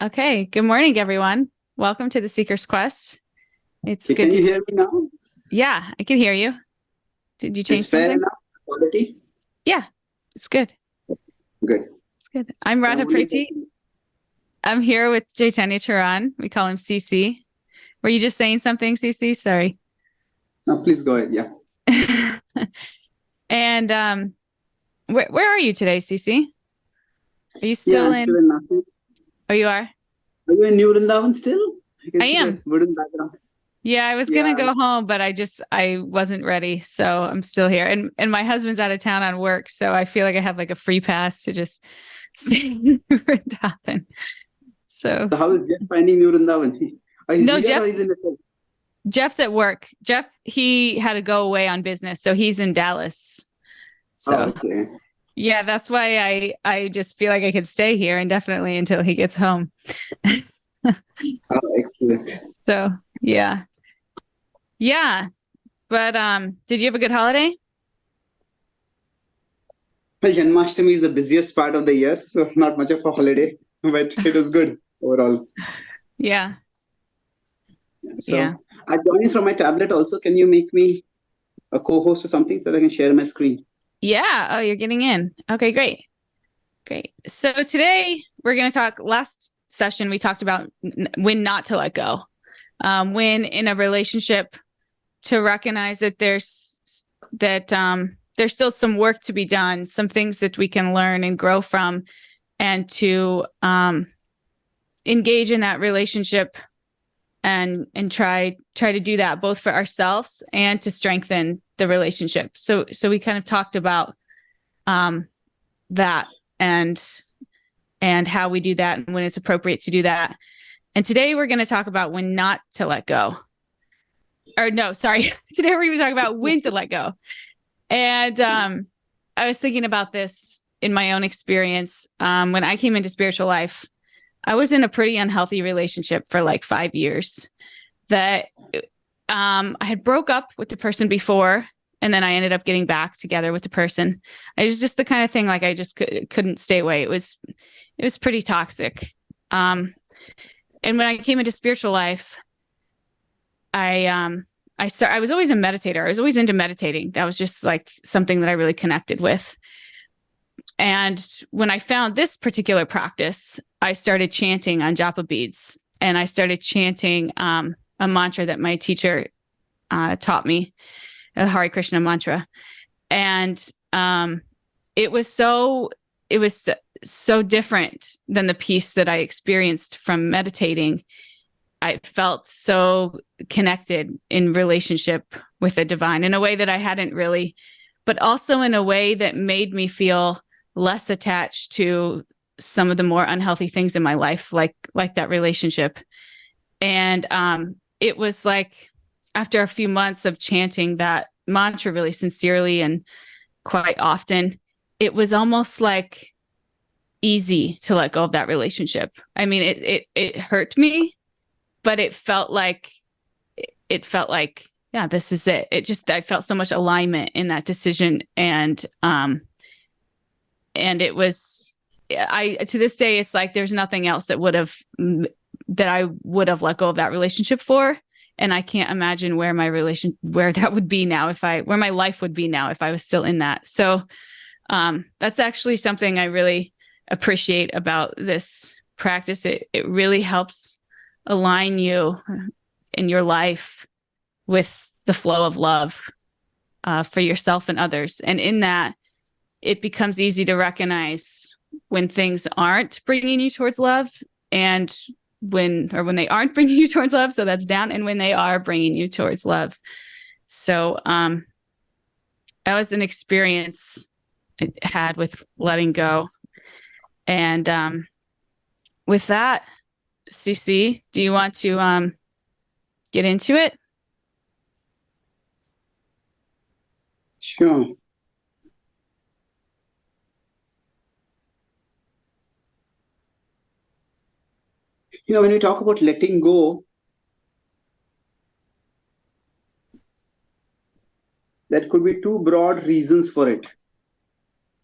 Okay, good morning, everyone. Welcome to the Seeker's Quest. It's good Can to you hear me now? Yeah, I can hear you. Did you change Is fair something? enough quality? Yeah, it's good. Good. It's good. I'm So I'm Radha only Preti. I'm here with Chaitanya Charan. We call him CC. Were you just saying something, CC? Sorry. no, please go ahead. Yeah. And where are you today, CC? Are you Yeah, still I'm still in? in Nashik. Oh, you are? Are you in New Vrindavan still? I can I see am. there's wooden background. Yeah, I was gonna Yeah. go home, but I wasn't ready, so I'm still here. And my husband's out of town on work, so I feel like I have like a free pass to just stay in Vrindavan. So So how is Jeff finding New Vrindavan? Or he's no, here or he's in the field? Jeff's at work. Jeff, he had to go away on business, so he's in Dallas. Oh, So okay. yeah, that's why I just feel like I could stay here indefinitely until he gets home. Oh, excellent. So yeah. Yeah. But did you have a good holiday? Well, Janmashtami is the busiest part of the year, so not much of a holiday, but it was good overall. Yeah. Yeah. So I'm joining from my tablet also. Can you make me a co-host or something so that I can share my screen? Yeah. Oh, you're getting in. Okay, great. Great. So today we're going to talk. Last session, we talked about when not to let go, when in a relationship to recognize that there's still some work to be done, some things that we can learn and grow from, and to engage in that relationship and try to do that both for ourselves and to strengthen the relationship. So we kind of talked about that and how we do that and when it's appropriate to do that. And today we're going to talk about when not to let go. Or no, sorry. Today we're going to talk about when to let go. And I was thinking about this in my own experience. When I came into spiritual life, I was in a pretty unhealthy relationship for like 5 years that I had broke up with the person before, and then I ended up getting back together with the person. It was just the kind of thing like I just couldn't stay away. It was pretty toxic. And when I came into spiritual life, I was always a meditator. I was always into meditating. That was just like something that I really connected with. And when I found this particular practice, I started chanting on japa beads, and I started chanting a mantra that my teacher taught me, the Hare Krishna mantra. And it was so different than the peace that I experienced from meditating. I felt so connected in relationship with the divine in a way that I hadn't really, but also in a way that made me feel less attached to some of the more unhealthy things in my life, like that relationship. And it was like after a few months of chanting that mantra really sincerely and quite often, it was almost like easy to let go of that relationship. I mean, it hurt me, but it felt like yeah, this is it. I felt so much alignment in that decision, and it was, I to this day it's like there's nothing else that I would have let go of that relationship for. And I can't imagine where that would be now where my life would be now if I was still in that. So that's actually something I really appreciate about this practice. It really helps align you in your life with the flow of love for yourself and others. And in that, it becomes easy to recognize when things aren't bringing you towards love, and when they aren't bringing you towards love. So that's down. And when they are bringing you towards love. So that was an experience I had with letting go. And with that, CC, do you want to get into it? Sure. When we talk about letting go, there could be two broad reasons for it.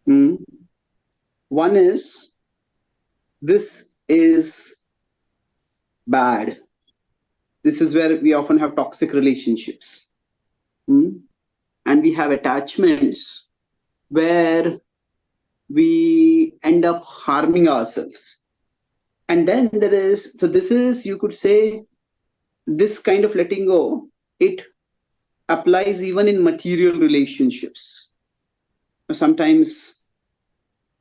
One is this is bad. This is where we often have toxic relationships. And we have attachments where we end up harming ourselves. And then there is, so this is, you could say, this kind of letting go, it applies even in material relationships. Sometimes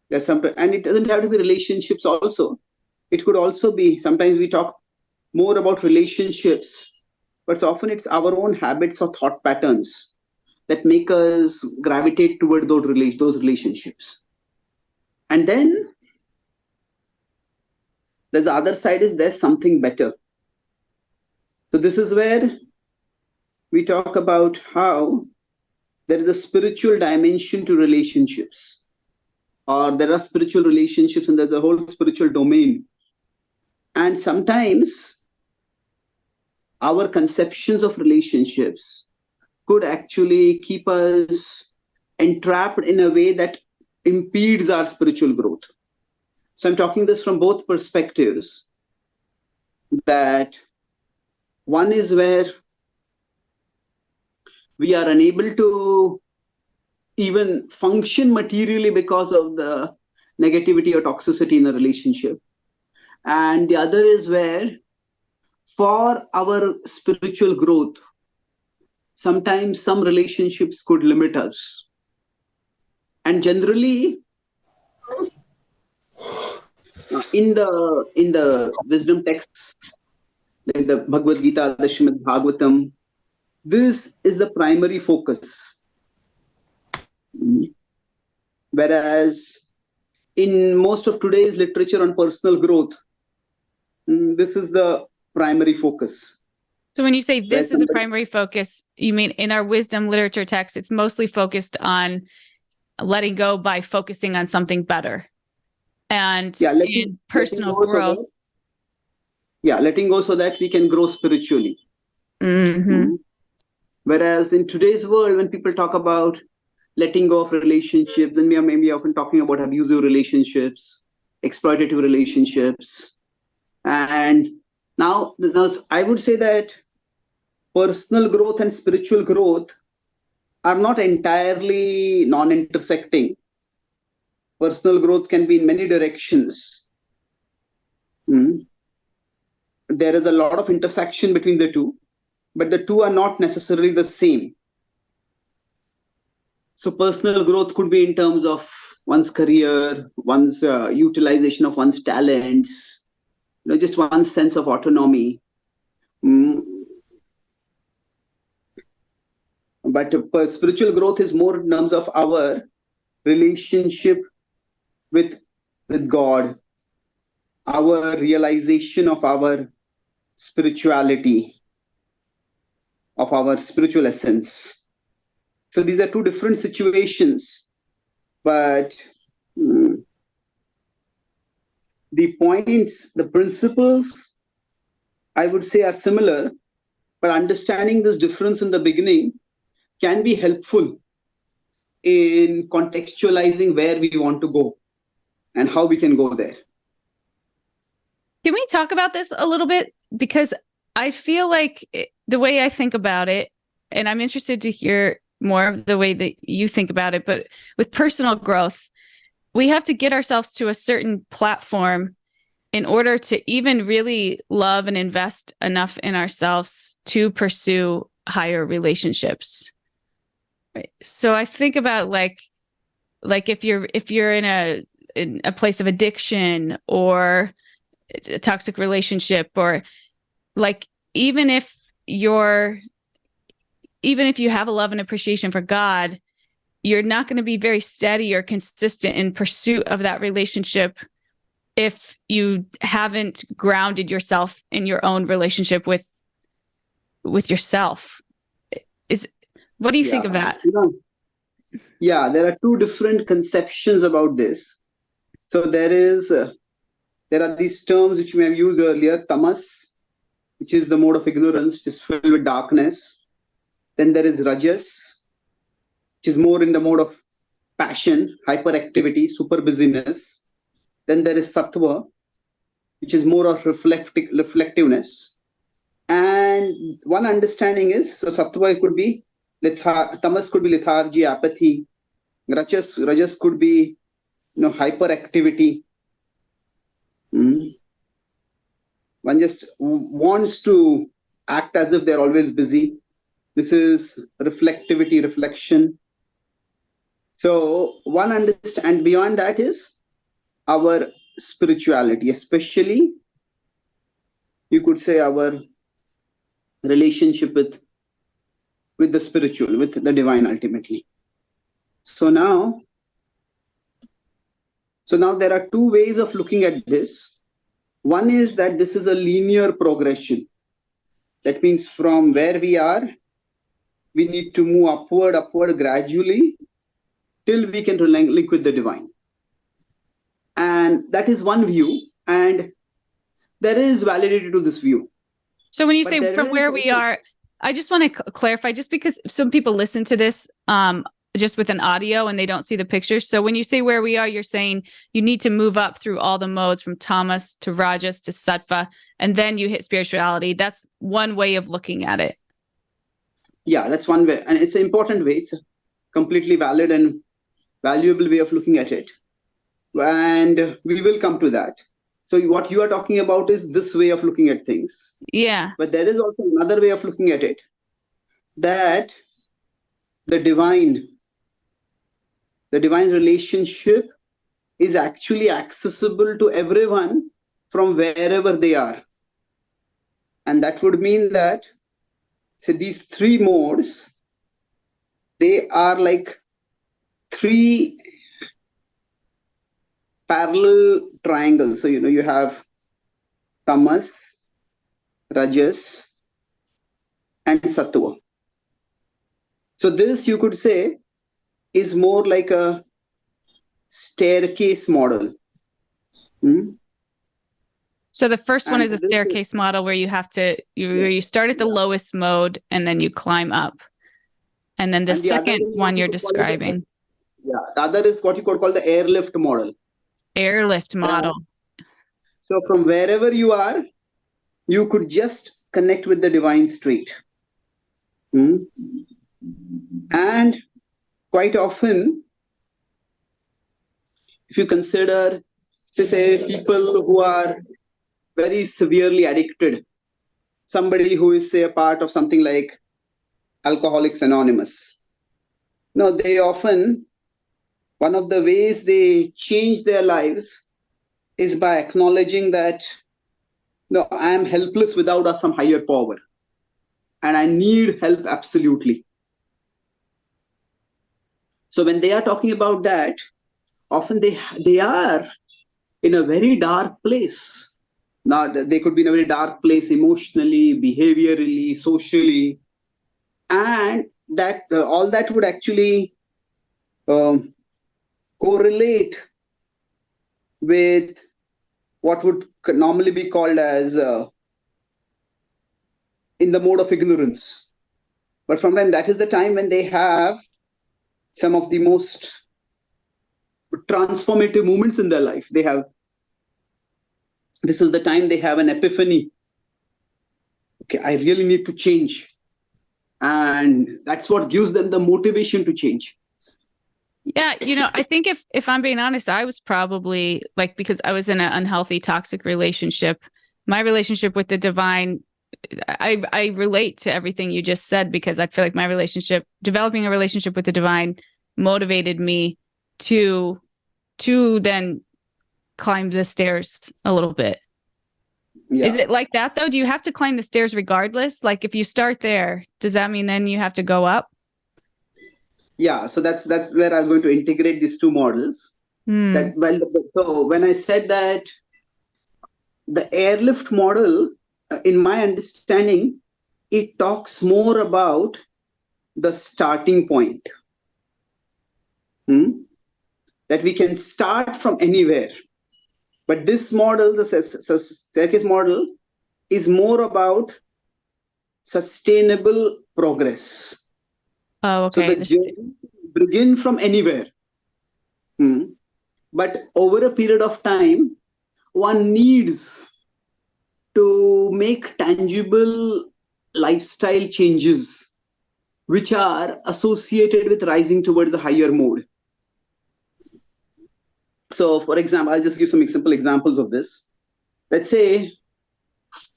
there's some, and it doesn't have to be relationships also. It could also be, sometimes we talk more about relationships, but often it's our own habits or thought patterns that make us gravitate toward those relationships. And then the other side is there's something better. So this is where we talk about how there is a spiritual dimension to relationships, or there are spiritual relationships and there's a whole spiritual domain. And sometimes our conceptions of relationships could actually keep us entrapped in a way that impedes our spiritual growth. So I'm talking this from both perspectives, that one is where we are unable to even function materially because of the negativity or toxicity in a relationship. And the other is where for our spiritual growth, sometimes some relationships could limit us. And generally, in the wisdom texts, like the Bhagavad-gita, the Srimad Bhagavatam, this is the primary focus. Whereas in most of today's literature on personal growth, this is the primary focus. So when you say this is the primary focus, you mean in our wisdom literature text, it's mostly focused on letting go by focusing on something better. And in personal growth. Letting go so that we can grow spiritually. Whereas in today's world, when people talk about letting go of relationships, then we are maybe often talking about abusive relationships, exploitative relationships. And now I would say that personal growth and spiritual growth are not entirely non-intersecting. Personal growth can be in many directions. There is a lot of intersection between the two, but the two are not necessarily the same. So personal growth could be in terms of one's career, one's utilization of one's talents, just one's sense of autonomy. But spiritual growth is more in terms of our relationship with God, our realization of our spirituality, of our spiritual essence. So these are two different situations, but the points, the principles, I would say are similar, but understanding this difference in the beginning can be helpful in contextualizing where we want to go and how we can go there. Can we talk about this a little bit? Because I feel like the way I think about it, and I'm interested to hear more of the way that you think about it, but with personal growth, we have to get ourselves to a certain platform in order to even really love and invest enough in ourselves to pursue higher relationships. Right. So I think about like if you're in a place of addiction or a toxic relationship, or like even if you have a love and appreciation for God, you're not going to be very steady or consistent in pursuit of that relationship if you haven't grounded yourself in your own relationship with yourself. What do you think of that? Yeah, there are two different conceptions about this. So there are these terms which we have used earlier: tamas, which is the mode of ignorance, which is filled with darkness. Then there is rajas, which is more in the mode of passion, hyperactivity, super busyness. Then there is sattva, which is more of reflectiveness. And one understanding is, so sattva could be tamas could be lethargy, apathy. Rajas could be, hyperactivity. One just wants to act as if they're always busy. This is reflectivity, reflection. So one understand beyond that is our spirituality, especially you could say our relationship with the spiritual, with the divine ultimately. So now there are two ways of looking at this. One is that this is a linear progression. That means from where we are, we need to move upward gradually till we can link with the divine. And that is one view. And there is validity to this view. So when you say from where we are, I just want to clarify, just because some people listen to this just with an audio and they don't see the pictures. So when you say where we are, you're saying you need to move up through all the modes from tamas to rajas to sattva, and then you hit spirituality. That's one way of looking at it. Yeah, that's one way. And it's an important way. It's a completely valid and valuable way of looking at it. And we will come to that. So what you are talking about is this way of looking at things. Yeah. But there is also another way of looking at it, that the divine relationship is actually accessible to everyone from wherever they are. And that would mean that, say, these three modes, they are like three parallel triangles. So, you have tamas, rajas, and sattva. So this, you could say, is more like a staircase model. So the first one is a staircase model where you have to, you start at the lowest mode and then you climb up. And then the second one you're describing. The other is what you could call the airlift model. Airlift model. So from wherever you are, you could just connect with the divine straight. And quite often, if you consider, say people who are very severely addicted, somebody who is, say, a part of something like Alcoholics Anonymous. They often, one of the ways they change their lives is by acknowledging that, I am helpless without some higher power. And I need help absolutely. So when they are talking about that, often they are in a very dark place. Now, they could be in a very dark place emotionally, behaviorally, socially. And that all that would actually correlate with what would normally be called as in the mode of ignorance. But sometimes that is the time when they have some of the most transformative moments in their life. This is the time they have an epiphany. Okay, I really need to change. And that's what gives them the motivation to change. Yeah, I think if I'm being honest, I was probably because I was in an unhealthy, toxic relationship. My relationship with the divine, I relate to everything you just said, because I feel like developing a relationship with the divine motivated me to then climb the stairs a little bit. Yeah. Is it like that though? Do you have to climb the stairs regardless? Like if you start there, does that mean then you have to go up? Yeah, so that's where I was going to integrate these two models. So when I said that the airlift model, in my understanding, it talks more about the starting point. That we can start from anywhere. But this model, the staircase model, is more about sustainable progress. Oh, okay. So the journey begin from anywhere. But over a period of time, one needs to make tangible lifestyle changes which are associated with rising towards the higher mode. So, for example, I'll just give some simple examples of this. Let's say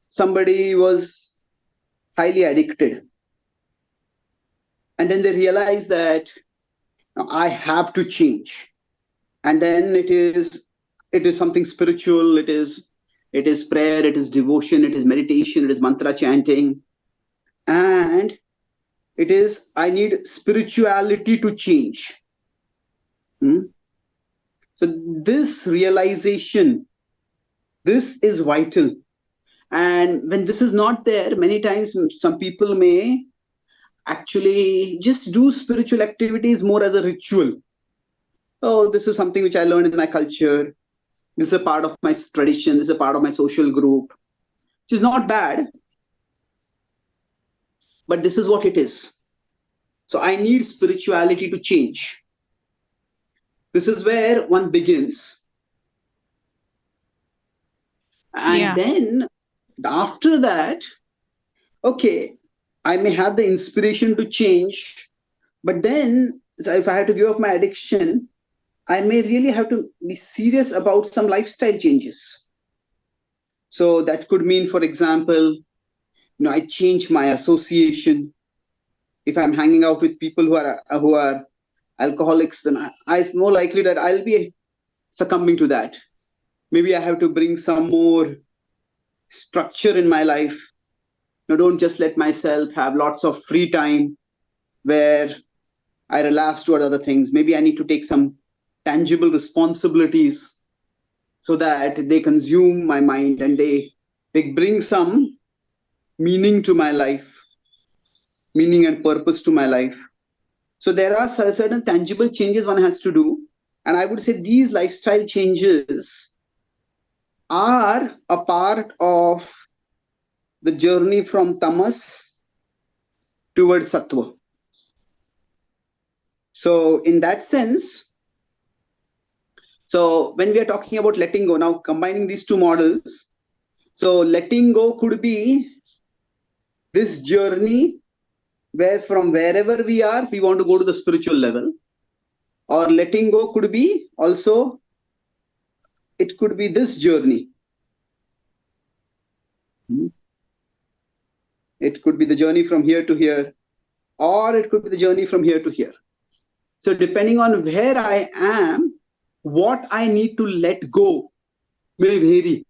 somebody was highly addicted, and then they realize that I have to change. And then it is something spiritual, it is prayer, it is devotion, it is meditation, it is mantra chanting, and it is I need spirituality to change. So this realization, this is vital. And when this is not there, many times some people may actually just do spiritual activities more as a ritual. Oh, this is something which I learned in my culture. This is a part of my tradition. This is a part of my social group, which is not bad. But this is what it is. So I need spirituality to change. This is where one begins. And then after that, okay, I may have the inspiration to change, but then if I have to give up my addiction, I may really have to be serious about some lifestyle changes. So that could mean, for example, I change my association. If I'm hanging out with people who are alcoholics, then it's more likely that I'll be succumbing to that. Maybe I have to bring some more structure in my life. Don't just let myself have lots of free time where I relapse toward other things. Maybe I need to take some tangible responsibilities so that they consume my mind and they bring some meaning to my life, meaning and purpose to my life. So there are certain tangible changes one has to do. And I would say these lifestyle changes are a part of the journey from tamas towards sattva. So in that sense, so when we are talking about letting go, now combining these two models, so letting go could be this journey where from wherever we are, we want to go to the spiritual level. Or letting go could be also, it could be this journey. It could be the journey from here to here, or it could be the journey from here to here. So depending on where I am, what I need to let go may vary.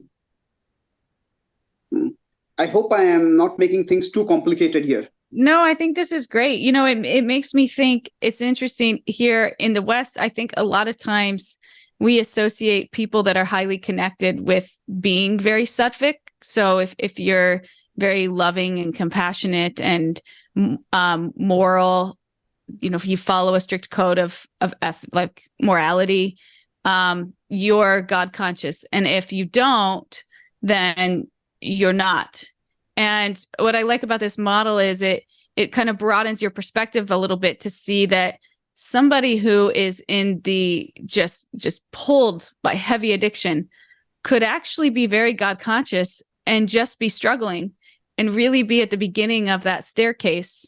I hope I am not making things too complicated here. No, I think this is great. It makes me think it's interesting here in the West. I think a lot of times we associate people that are highly connected with being very sattvic. So if you're very loving and compassionate and moral, if you follow a strict code of like morality, you're God conscious. And if you don't, then you're not. And what I like about this model is it kind of broadens your perspective a little bit to see that somebody who is in the just pulled by heavy addiction could actually be very God conscious and just be struggling and really be at the beginning of that staircase.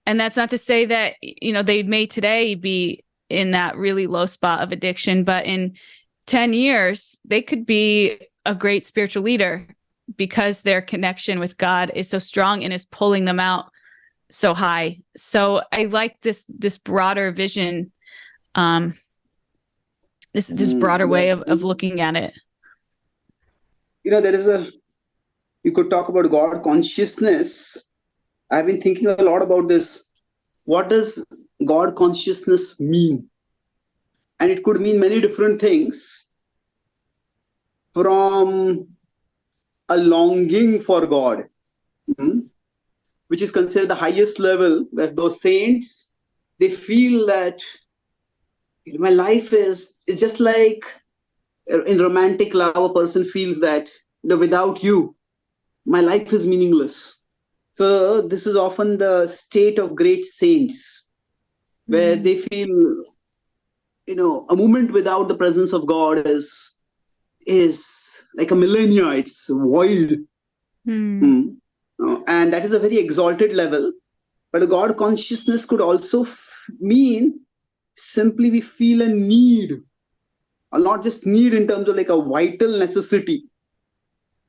And that's not to say that, they may today be in that really low spot of addiction, but in 10 years, they could be a great spiritual leader because their connection with God is so strong and is pulling them out so high. So I like this broader vision, this broader way of looking at it. You could talk about God consciousness. I've been thinking a lot about this. What does God consciousness mean? And it could mean many different things, from a longing for God, which is considered the highest level, where those saints, they feel that my life is just like in romantic love, a person feels that without you, my life is meaningless. So this is often the state of great saints, where they feel, a moment without the presence of God is like a millennia. It's wild. And that is a very exalted level. But a God consciousness could also mean simply we feel a need, or not just need in terms of like a vital necessity.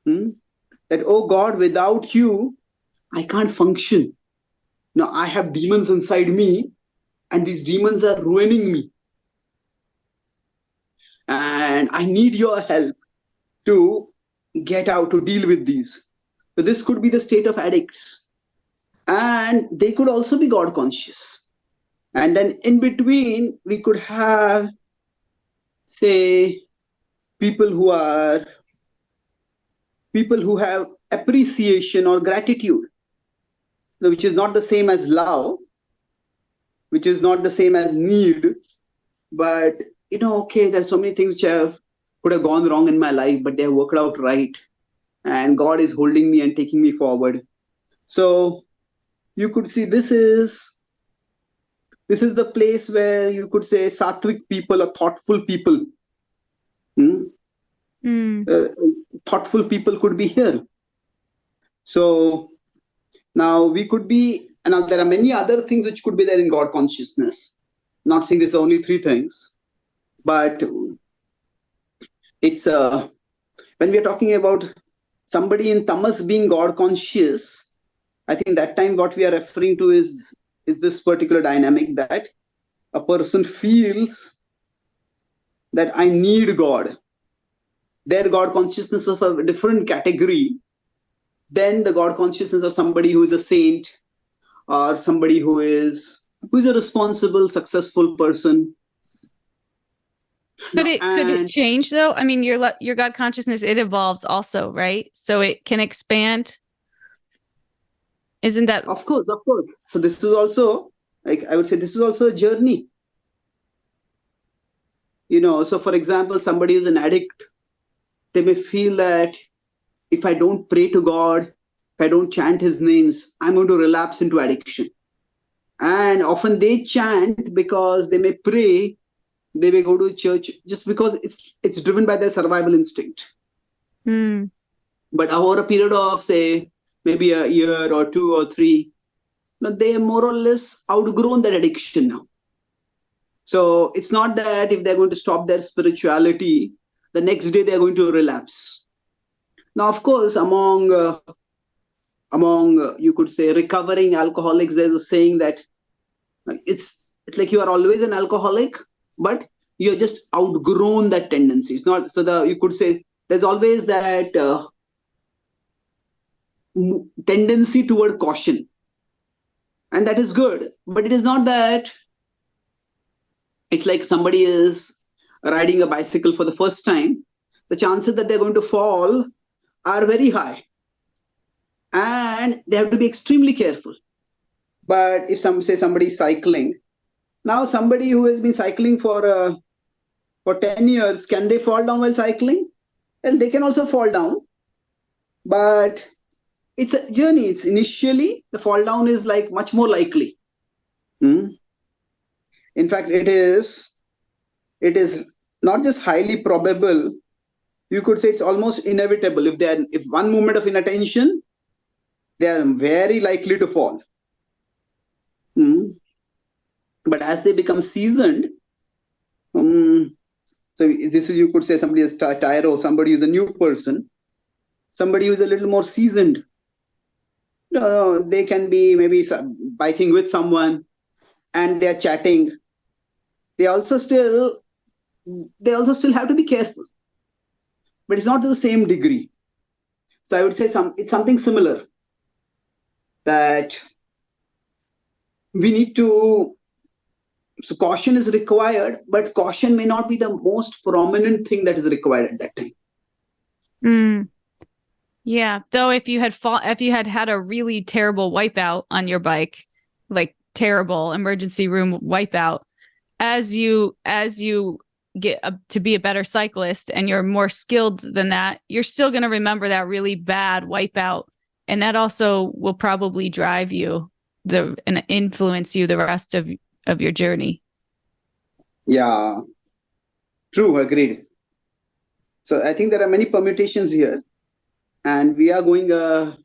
That, oh God, without you, I can't function. Now I have demons inside me, and these demons are ruining me. And I need your help to get out, to deal with these. So this could be the state of addicts. And they could also be God conscious. And then in between, we could have, say, people who have appreciation or gratitude, which is not the same as love, which is not the same as need, but okay, there's so many things which could have gone wrong in my life, but they have worked out right, and God is holding me and taking me forward. So you could see this is the place where you could say sattvic people or thoughtful people. Thoughtful people could be here. So now we could be, and now there are many other things which could be there in God consciousness. Not saying this are only three things, but it's when we are talking about somebody in tamas being God conscious, I think that time what we are referring to is this particular dynamic, that a person feels that I need God. Their God consciousness of a different category than the God consciousness of somebody who is a saint, or somebody who is a responsible, successful person. Could it change though? I mean, your God consciousness, it evolves also, right? So it can expand. Isn't that? Of course. So this is also, like, I would say this is also a journey. So for example, somebody who's an addict, they may feel that if I don't pray to God, if I don't chant his names, I'm going to relapse into addiction. And often they chant because they may pray, they may go to church just because it's driven by their survival instinct. But over a period of, say, maybe a year or 2 or 3, they are more or less outgrown that addiction now. So it's not that if they're going to stop their spirituality, the next day they're going to relapse. Now, of course, among you could say recovering alcoholics, there's a saying that it's like you are always an alcoholic, but you're just outgrown that tendency. It's not so you could say there's always that tendency toward caution, and that is good. But it is not that it's like somebody is riding a bicycle for the first time. The chances that they're going to fall are very high, and they have to be extremely careful. But if somebody is cycling, now somebody who has been cycling for 10 years, can they fall down while cycling? Well, they can also fall down, but it's a journey. It's initially the fall down is like much more likely. In fact, it is not just highly probable. You could say it's almost inevitable. If one moment of inattention, they are very likely to fall. But as they become seasoned, so this is, you could say, somebody is tyro, somebody is a new person, somebody who is a little more seasoned. They can be maybe biking with someone, and they are chatting. They also still have to be careful, but it's not to the same degree. So I would say it's something similar, that we need to. So caution is required, but caution may not be the most prominent thing that is required at that time. Yeah. Though if you had a really terrible wipeout on your bike, like terrible emergency room wipeout, as you get to be a better cyclist and you're more skilled than that, you're still going to remember that really bad wipeout. And that also will probably drive you and influence you the rest of your journey. Yeah, true, agreed. So I think there are many permutations here, and we are going a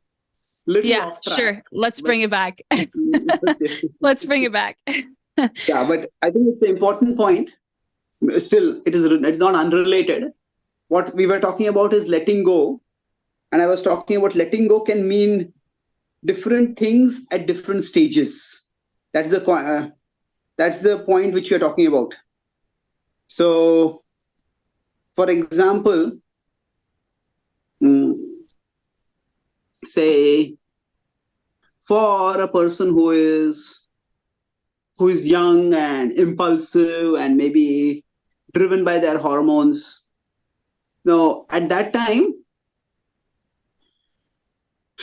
little off track. Sure. Let's bring it back. Yeah, Let's bring it back. but I think it's an important point. Still, it's not unrelated. What we were talking about is letting go, and I was talking about letting go can mean different things at different stages. That's the point which you're talking about. So, for example, say for a person who is young and impulsive and maybe driven by their hormones. Now, at that time,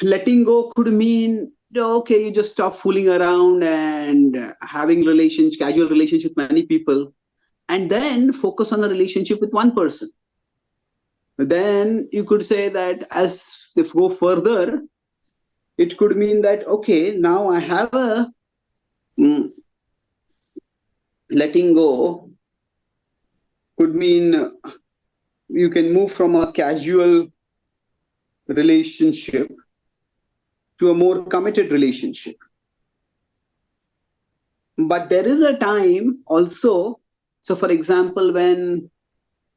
letting go could mean, okay, you just stop fooling around and having casual relationship with many people, and then focus on the relationship with one person. Then you could say that if go further, it could mean that, okay, now I have a letting go could mean you can move from a casual relationship to a more committed relationship. But there is a time also, so for example, when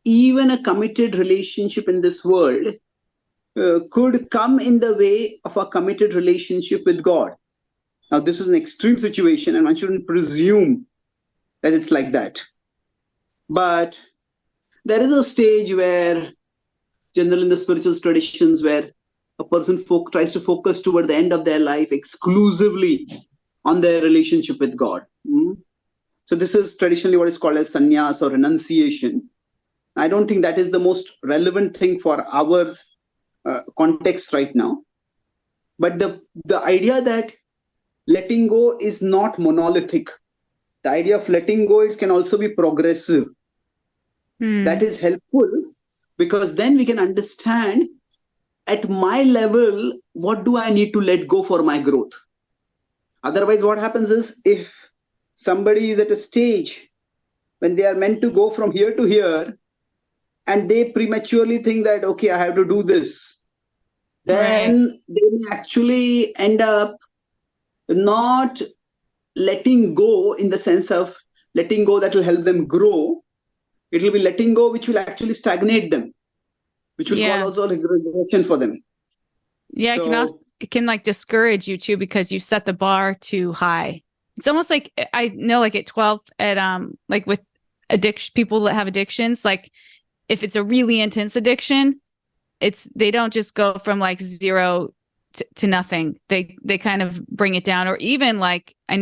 even a committed relationship in this world could come in the way of a committed relationship with God. Now, this is an extreme situation, and one shouldn't presume that it's like that. But there is a stage where, generally in the spiritual traditions, where a person tries to focus toward the end of their life exclusively on their relationship with God. So this is traditionally what is called as sannyas or renunciation. I don't think that is the most relevant thing for our context right now. But the idea that letting go is not monolithic. The idea of letting go, it can also be progressive. That is helpful, because then we can understand at my level, what do I need to let go for my growth? Otherwise, what happens is, if somebody is at a stage when they are meant to go from here to here, and they prematurely think that, okay, I have to do this, then they may actually end up not letting go in the sense of letting go that will help them grow. It will be letting go which will actually stagnate them, which will cause also regression for them. Yeah, it can like discourage you too, because you set the bar too high. It's almost like, I know, like at 12, at like with people that have addictions, like if it's a really intense addiction, they don't just go from like zero to nothing. They kind of bring it down. Or even like, I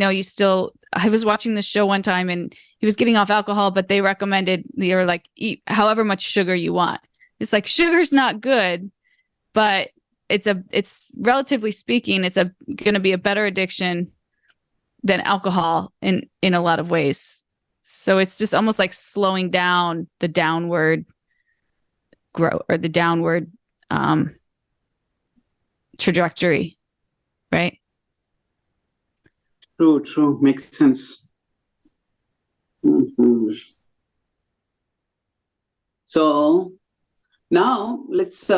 was watching this show one time and he was getting off alcohol, but they recommended, they were like, eat however much sugar you want. It's like, sugar's not good, but it's relatively speaking, it's going to be a better addiction than alcohol in a lot of ways. So it's just almost like slowing down the downward growth or the downward trajectory, right? True. Makes sense. So now let's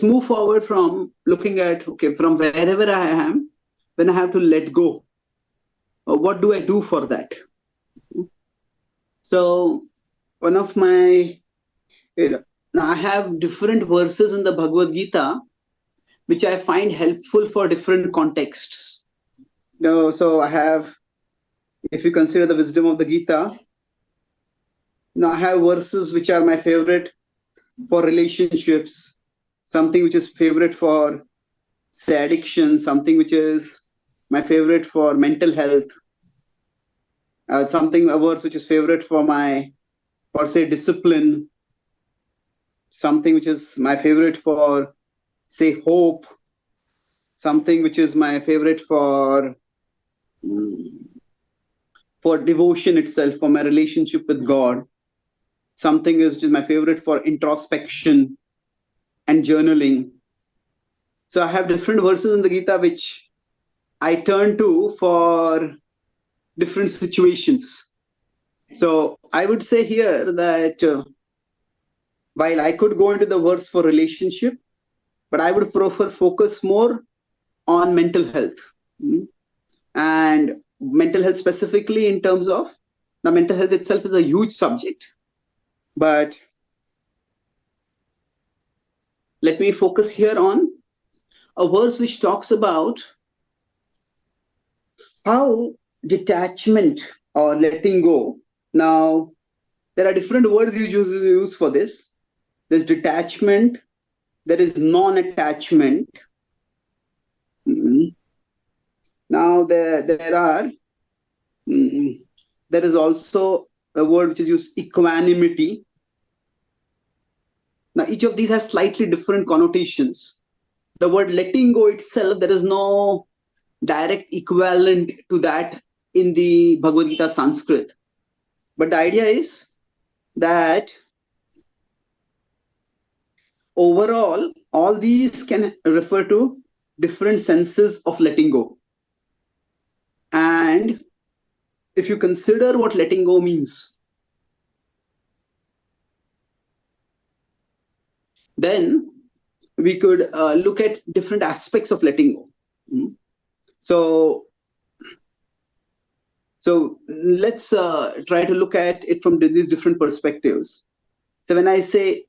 move forward from looking at, okay, from wherever I am, when I have to let go, what do I do for that? So one of I have different verses in the Bhagavad-gita which I find helpful for different contexts. So I have, if you consider the wisdom of the Gita, now I have verses which are my favorite for relationships, something which is favorite for, say, addiction, something which is my favorite for mental health, a verse which is favorite for say, discipline, something which is my favorite for, say, hope, something which is my favorite for devotion itself, for my relationship with God, something is just my favorite for introspection and journaling. So I have different verses in the Gita which I turn to for different situations. So I would say here that while I could go into the words for relationship, but I would prefer focus more on mental health. And mental health specifically in terms of, the mental health itself is a huge subject, but let me focus here on a verse which talks about how detachment or letting go. Now, there are different words you use for this. There's detachment, there is non-attachment. Now, there is also a word which is used, equanimity. Now, each of these has slightly different connotations. The word letting go itself, there is no direct equivalent to that in the Bhagavad-gita Sanskrit. But the idea is that overall, all these can refer to different senses of letting go. And if you consider what letting go means, then we could look at different aspects of letting go. So let's try to look at it from these different perspectives. So when I say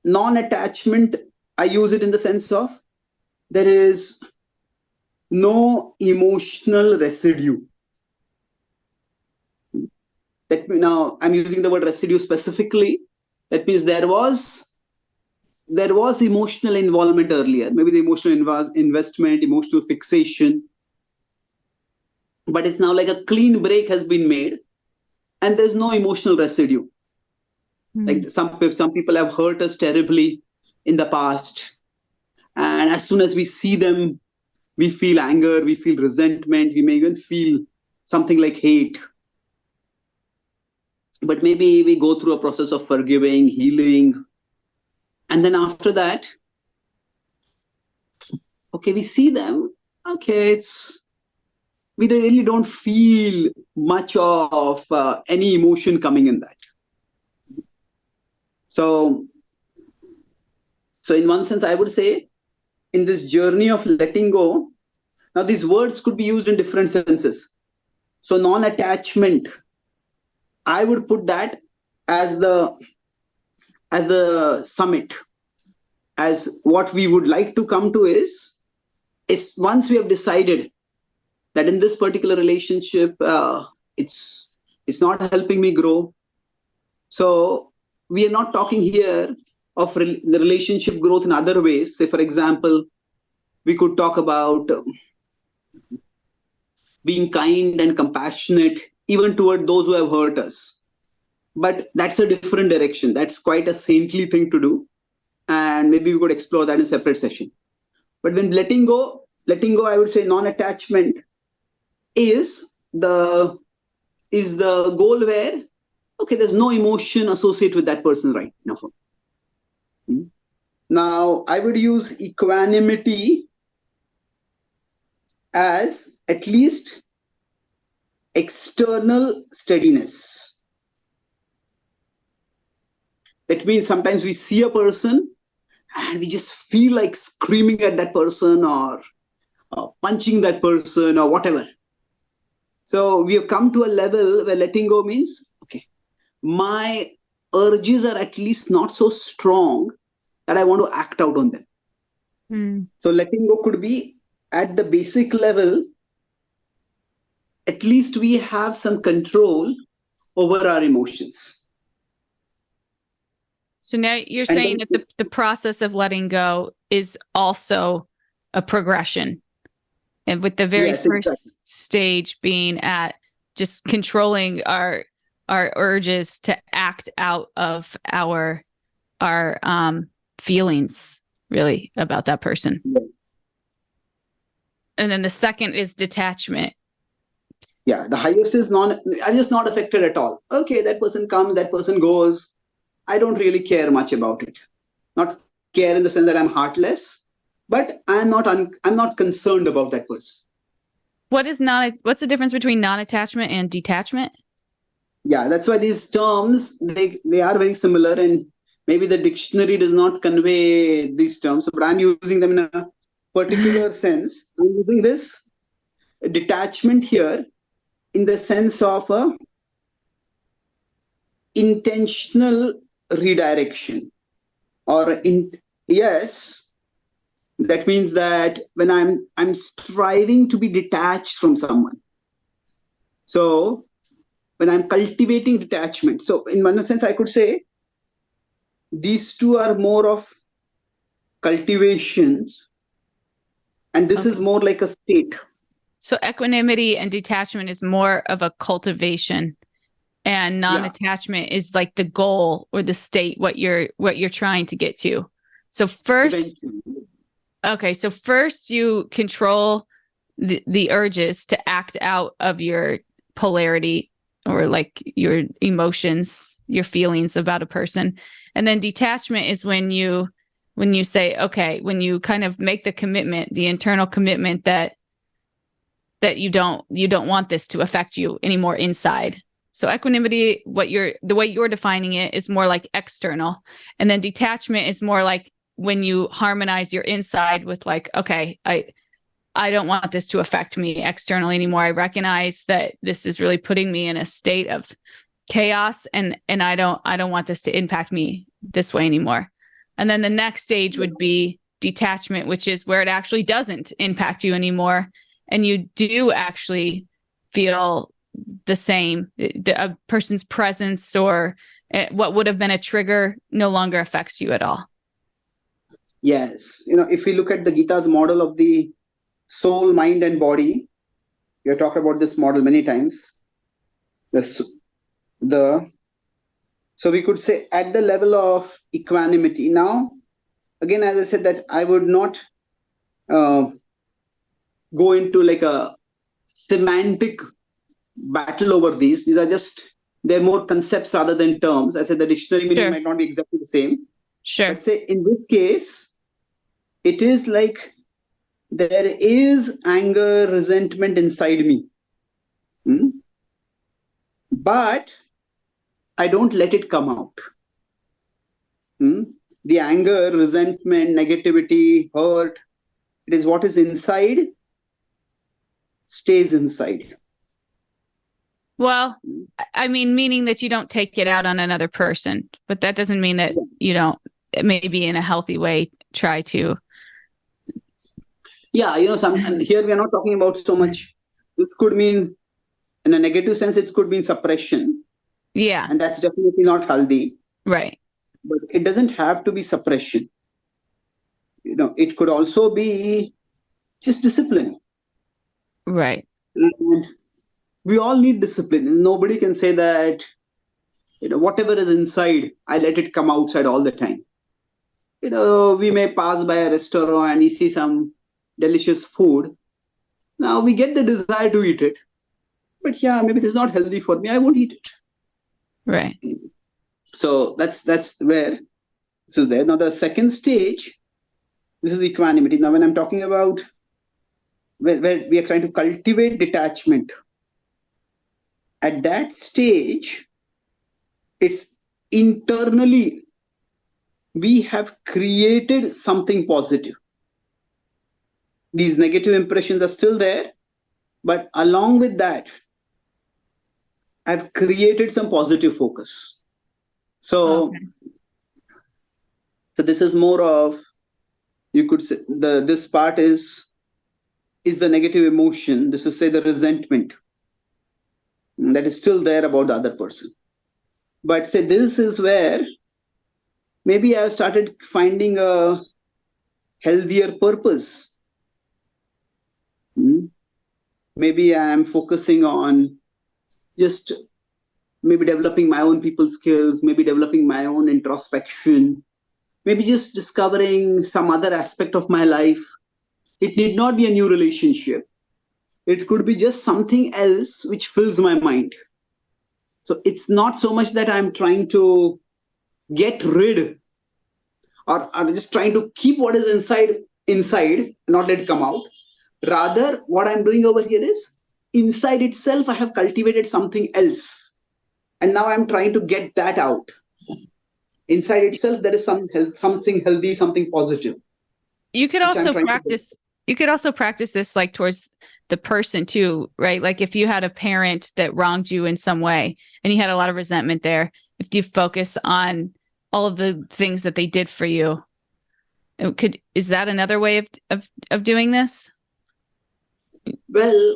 non-attachment, I use it in the sense of there is no emotional residue. Now I'm using the word residue specifically. That means there was emotional involvement earlier, maybe the emotional investment, emotional fixation, but it's now like a clean break has been made and there's no emotional residue. Like some people have hurt us terribly in the past, and as soon as we see them, we feel anger, we feel resentment, we may even feel something like hate. But maybe we go through a process of forgiving, healing, and then after that, okay, we see them, okay, we really don't feel much of any emotion coming in that. So in one sense, I would say in this journey of letting go, now these words could be used in different senses. So non-attachment, I would put that as the summit, as what we would like to come to is once we have decided that in this particular relationship, it's not helping me grow. So we are not talking here of the relationship growth in other ways. Say, for example, we could talk about being kind and compassionate even toward those who have hurt us. But that's a different direction. That's quite a saintly thing to do. And maybe we could explore that in a separate session. But when letting go, I would say non-attachment is the goal where, okay, there's no emotion associated with that person right now. Now, I would use equanimity as at least external steadiness. That means sometimes we see a person and we just feel like screaming at that person or punching that person or whatever. So we have come to a level where letting go means, okay, my urges are at least not so strong that I want to act out on them. So letting go could be at the basic level, at least we have some control over our emotions. So now you're saying that the process of letting go is also a progression. And with the very first stage being at just controlling our urges to act out of our feelings really about that person. Yeah. And then the second is detachment. Yeah, the highest is I'm just not affected at all. Okay, that person comes, that person goes. I don't really care much about it. Not care in the sense that I'm heartless, but I'm not concerned about that person. What's the difference between non-attachment and detachment? Yeah, that's why these terms, they are very similar, and Maybe the dictionary does not convey these terms, but I'm using them in a particular sense. I'm using this detachment here in the sense of a intentional redirection, or yes, that means that when I'm striving to be detached from someone. So when I'm cultivating detachment, so in one sense I could say these two are more of cultivations, and this is more like a state. So equanimity and detachment is more of a cultivation, and non-attachment is like the goal or the state, what you're trying to get to. So first, so first you control the urges to act out of your polarity or like your emotions, your feelings about a person. And then detachment is when you say, okay, when you kind of make the commitment, the internal commitment that you don't want this to affect you anymore inside. So equanimity, the way you're defining it, is more like external. And then detachment is more like when you harmonize your inside with like, okay, I don't want this to affect me externally anymore. I recognize that this is really putting me in a state of chaos, and I don't want this to impact me this way anymore. And then the next stage would be detachment, which is where it actually doesn't impact you anymore, and you do actually feel the same. A person's presence or what would have been a trigger no longer affects you at all. Yes. If we look at the Gita's model of the soul, mind, and body, we have talked about this model many times. So we could say at the level of equanimity. Now, again, as I said, that I would not go into like a semantic battle over these. These are just, they're more concepts rather than terms. I said the dictionary meaning might not be exactly the same. Sure. But say in this case, it is like there is anger, resentment inside me. But I don't let it come out. The anger, resentment, negativity, hurt, it is what is inside, stays inside. Well, I mean, meaning that you don't take it out on another person, but that doesn't mean that you don't, maybe in a healthy way, try to. Yeah, and here we are not talking about so much. This could mean, in a negative sense, it could mean suppression. Yeah. And that's definitely not healthy. Right. But it doesn't have to be suppression. It could also be just discipline. Right. And we all need discipline. Nobody can say that, whatever is inside, I let it come outside all the time. We may pass by a restaurant and we see some delicious food. Now we get the desire to eat it. But yeah, maybe this is not healthy for me. I won't eat it. Right. So that's where this is there. Now the second stage, this is equanimity. Now when I'm talking about where we are trying to cultivate detachment, at that stage, it's internally, we have created something positive. These negative impressions are still there, but along with that, I've created some positive focus. So this is more of, you could say, this part is the negative emotion. This is, say, the resentment that is still there about the other person. But say this is where maybe I've started finding a healthier purpose. Maybe I'm focusing on just maybe developing my own people skills, maybe developing my own introspection, maybe just discovering some other aspect of my life. It need not be a new relationship. It could be just something else which fills my mind. So it's not so much that I'm trying to get rid, or I'm just trying to keep what is inside, not let it come out. Rather, what I'm doing over here is, inside itself, I have cultivated something else. And now I'm trying to get that out inside itself there is something healthy, something positive. You could which I'm also trying to practice you could also practice this like towards the person too, right? Like if you had a parent that wronged you in some way and you had a lot of resentment there, if you focus on all of the things that they did for you, is that another way of doing this? Well,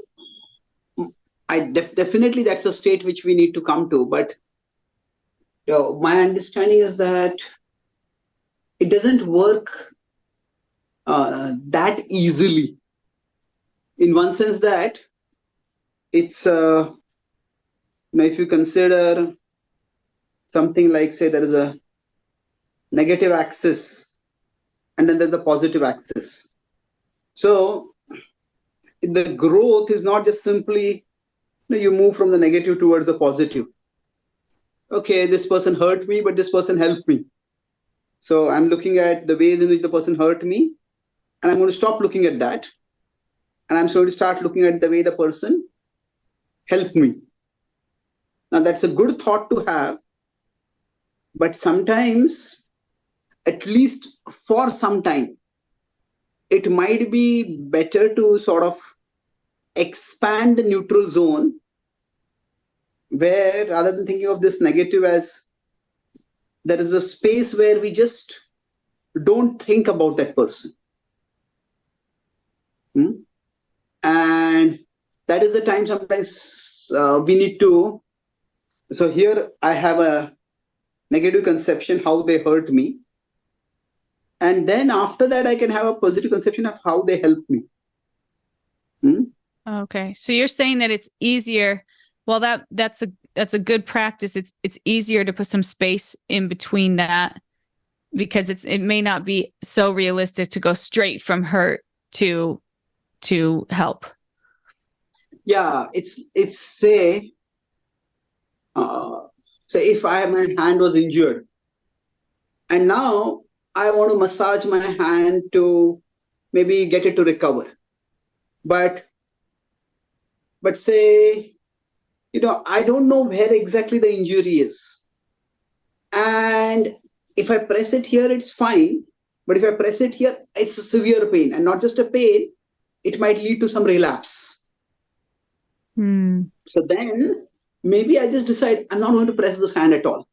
definitely that's a state which we need to come to, but my understanding is that it doesn't work that easily, in one sense that it's if you consider something like, say, there is a negative axis and then there's a positive axis. So the growth is not just simply you move from the negative towards the positive. Okay, this person hurt me, but this person helped me. So I'm looking at the ways in which the person hurt me, and I'm going to stop looking at that. And I'm going to start looking at the way the person helped me. Now, that's a good thought to have, but sometimes, at least for some time, it might be better to sort of expand the neutral zone, where rather than thinking of this negative as there is a space where we just don't think about that person. And that is the time sometimes we need to. So here I have a negative conception how they hurt me. And then after that, I can have a positive conception of how they help me. Okay. So you're saying that it's easier. Well, that's a good practice. It's easier to put some space in between that, because it may not be so realistic to go straight from hurt to help. Yeah, it's say if my hand was injured and now I want to massage my hand to maybe get it to recover, but say I don't know where exactly the injury is, and if I press it here it's fine, but if I press it here it's a severe pain, and not just a pain, it might lead to some relapse. So then maybe I just decide I'm not going to press this hand at all.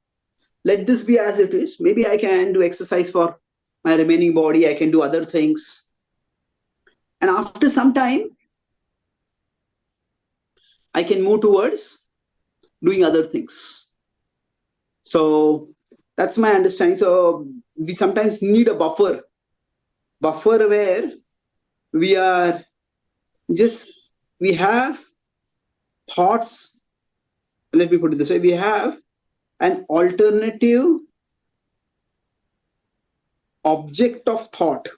Let this be as it is. Maybe I can do exercise for my remaining body. I can do other things. And after some time, I can move towards doing other things. So that's my understanding. So we sometimes need a buffer where we have thoughts. Let me put it this way. We have an alternative object of thought.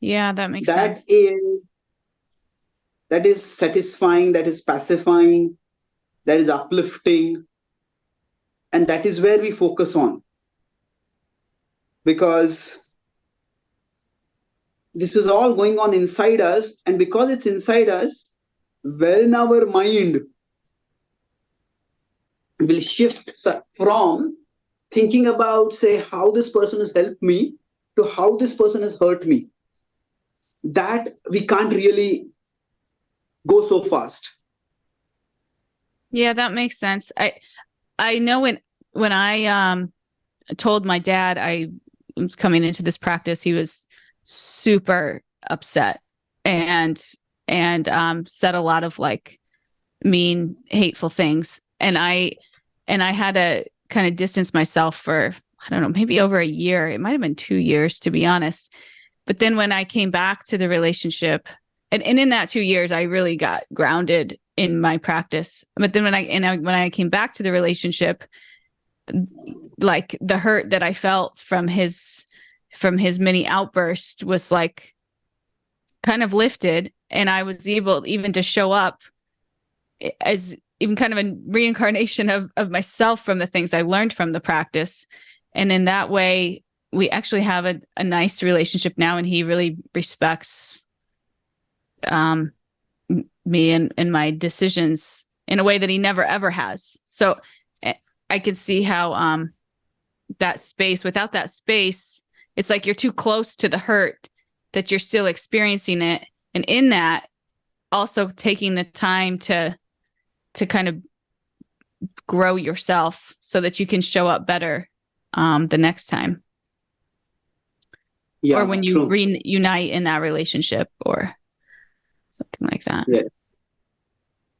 Yeah, that makes sense. That is satisfying, that is pacifying, that is uplifting, and that is where we focus on, because this is all going on inside us, and because it's inside us, when our mind will shift from thinking about, say, how this person has helped me to how this person has hurt me, that we can't really go so fast. Yeah, that makes sense. I know when I told my dad I was coming into this practice, he was super upset and said a lot of like mean, hateful things. And I had to kind of distance myself for, I don't know, maybe over a year. It might have been 2 years, to be honest. But then when I came back to the relationship, and in that 2 years, I really got grounded in my practice. But then when I came back to the relationship, like the hurt that I felt from his mini outburst was like kind of lifted, and I was able even to show up as even kind of a reincarnation of myself from the things I learned from the practice. And in that way, we actually have a nice relationship now, and he really respects me and my decisions in a way that he never ever has. So I can see how that space, without that space, it's like you're too close to the hurt that you're still experiencing it. And in that, also taking the time to kind of grow yourself so that you can show up better the next time. Yeah, or when you true. reunite in that relationship or something like that. Yeah,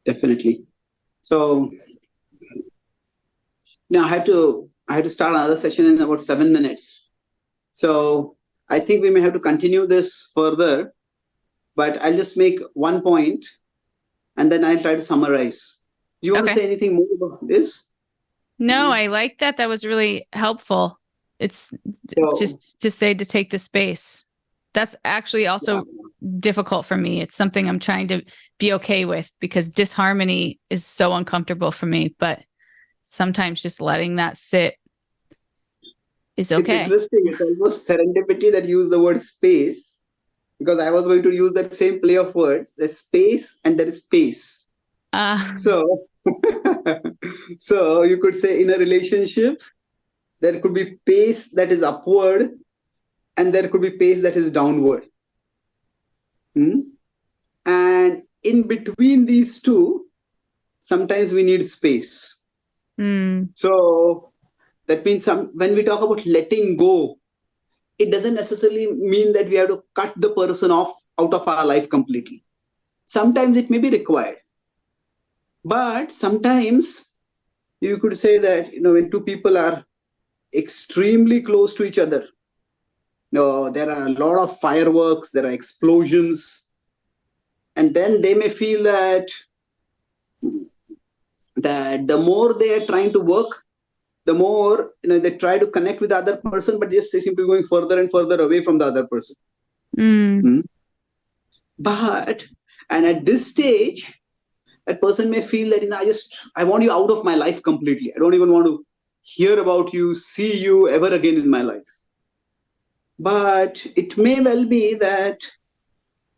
definitely. So now I have to start another session in about 7 minutes. So I think we may have to continue this further, but I'll just make one point and then I'll try to summarize. Do you want to Okay. say anything more about this? No, I like that. That was really helpful. It's So, just to say to take the space. That's actually also difficult for me. It's something I'm trying to be okay with because disharmony is so uncomfortable for me. But sometimes just letting that sit is okay. It's interesting. It's almost serendipity that you use the word space, because I was going to use that same play of words. There's space and there is space. So, so you could say in a relationship, there could be pace that is upward and there could be pace that is downward. And in between these two, sometimes we need space. So that means when we talk about letting go, it doesn't necessarily mean that we have to cut the person off out of our life completely. Sometimes it may be required. But sometimes you could say that, when two people are extremely close to each other, there are a lot of fireworks, there are explosions, and then they may feel that the more they are trying to work, the more they try to connect with the other person, but just they simply going further and further away from the other person. But and at this stage, that person may feel that I want you out of my life completely. I don't even want to hear about you, see you ever again in my life. But it may well be that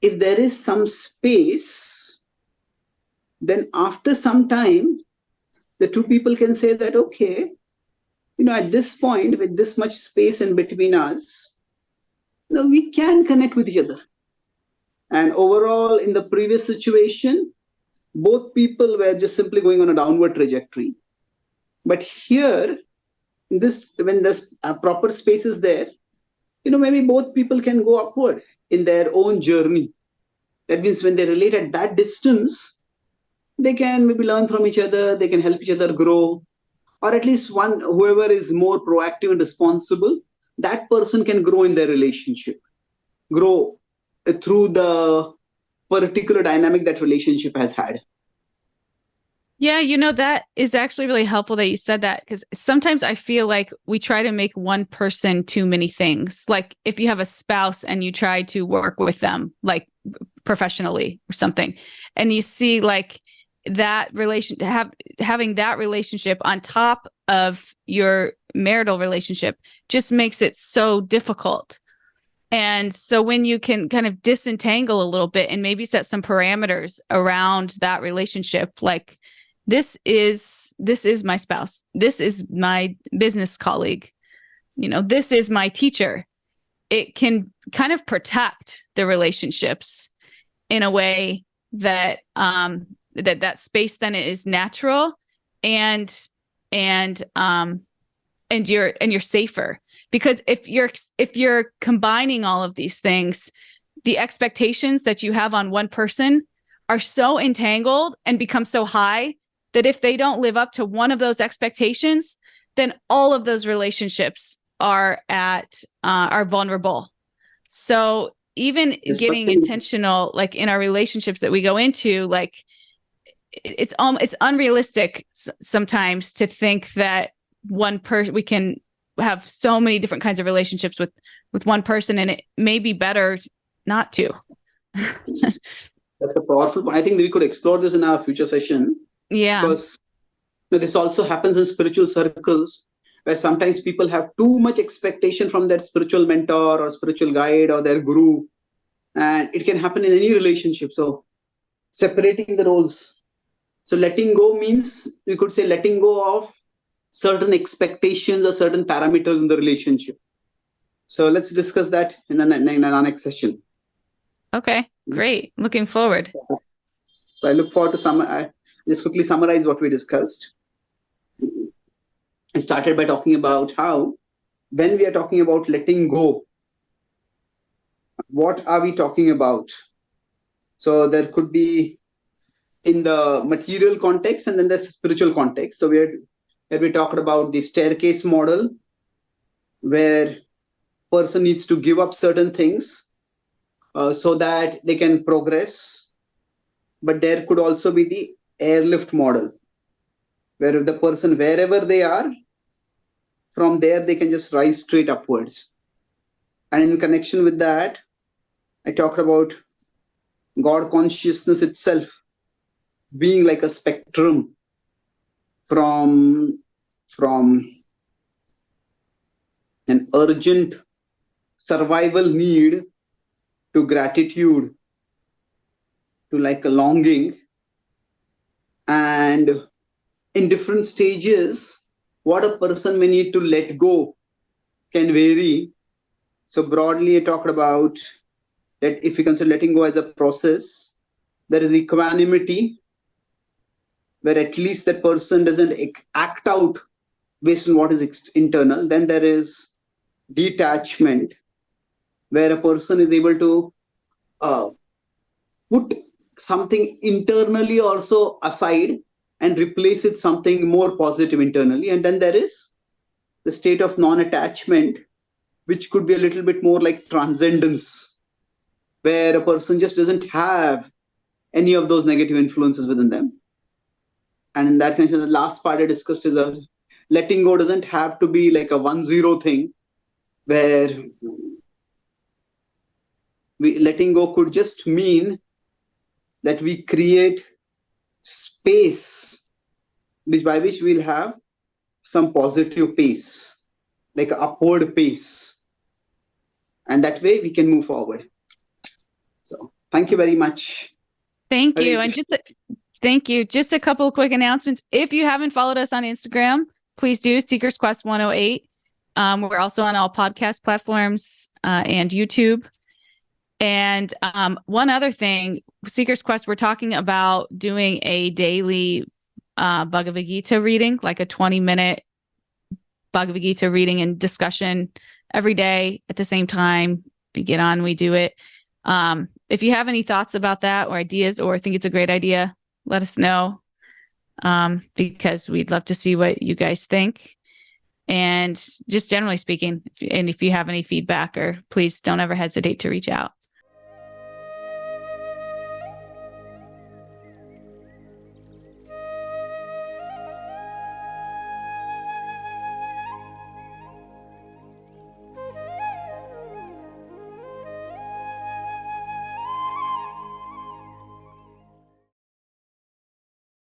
if there is some space, then after some time, the two people can say that, okay, at this point, with this much space in between us, we can connect with each other. And overall, in the previous situation, both people were just simply going on a downward trajectory. But here, when this proper space is there, maybe both people can go upward in their own journey. That means when they relate at that distance, they can maybe learn from each other, they can help each other grow, or at least whoever is more proactive and responsible, that person can grow in their relationship, grow through the particular dynamic that relationship has had. Yeah, that is actually really helpful that you said that, because sometimes I feel like we try to make one person too many things. Like if you have a spouse and you try to work with them, like professionally or something, and you see like that having that relationship on top of your marital relationship just makes it so difficult. And so when you can kind of disentangle a little bit and maybe set some parameters around that relationship, like this is my spouse, this is my business colleague, this is my teacher, it can kind of protect the relationships in a way that that space then is natural and you're safer. Because if you're combining all of these things, the expectations that you have on one person are so entangled and become so high that if they don't live up to one of those expectations, then all of those relationships are vulnerable. So even getting intentional, like in our relationships that we go into, like it's unrealistic sometimes to think that one person, we can have so many different kinds of relationships with one person, and it may be better not to. That's a powerful point. I think we could explore this in our future session. Yeah. Because this also happens in spiritual circles, where sometimes people have too much expectation from their spiritual mentor or spiritual guide or their guru. And it can happen in any relationship. So separating the roles. So letting go means, we could say, letting go of certain expectations or certain parameters in the relationship. So let's discuss that in our next session. Okay, great. Looking forward. So I look forward to just quickly summarize what we discussed. I started by talking about how, when we are talking about letting go, what are we talking about? So there could be in the material context and then the spiritual context. So we talked about the staircase model, where person needs to give up certain things so that they can progress. But there could also be the airlift model, where if the person, wherever they are, from there they can just rise straight upwards. And in connection with that, I talked about God consciousness itself being like a spectrum from an urgent survival need to gratitude to like a longing. And in different stages, what a person may need to let go can vary. So broadly, I talked about that if you consider letting go as a process, there is equanimity, where at least that person doesn't act out based on what is internal. Then there is detachment, where a person is able to put something internally also aside and replace it something more positive internally. And then there is the state of non-attachment, which could be a little bit more like transcendence, where a person just doesn't have any of those negative influences within them. And in that connection, the last part I discussed is letting go doesn't have to be like a 1-0 thing, where letting go could just mean that we create space by which we'll have some positive pace, like an upward pace. And that way we can move forward. So thank you very much. Thank you. And thank you. Just a couple of quick announcements. If you haven't followed us on Instagram, please do. Seekers Quest 108. We're also on all podcast platforms and YouTube. And one other thing, Seekers Quest, we're talking about doing a daily Bhagavad-gita reading, like a 20-minute Bhagavad-gita reading and discussion every day at the same time. We get on, we do it. If you have any thoughts about that or ideas, or think it's a great idea, let us know, because we'd love to see what you guys think. And just generally speaking, and if you have any feedback, or please don't ever hesitate to reach out.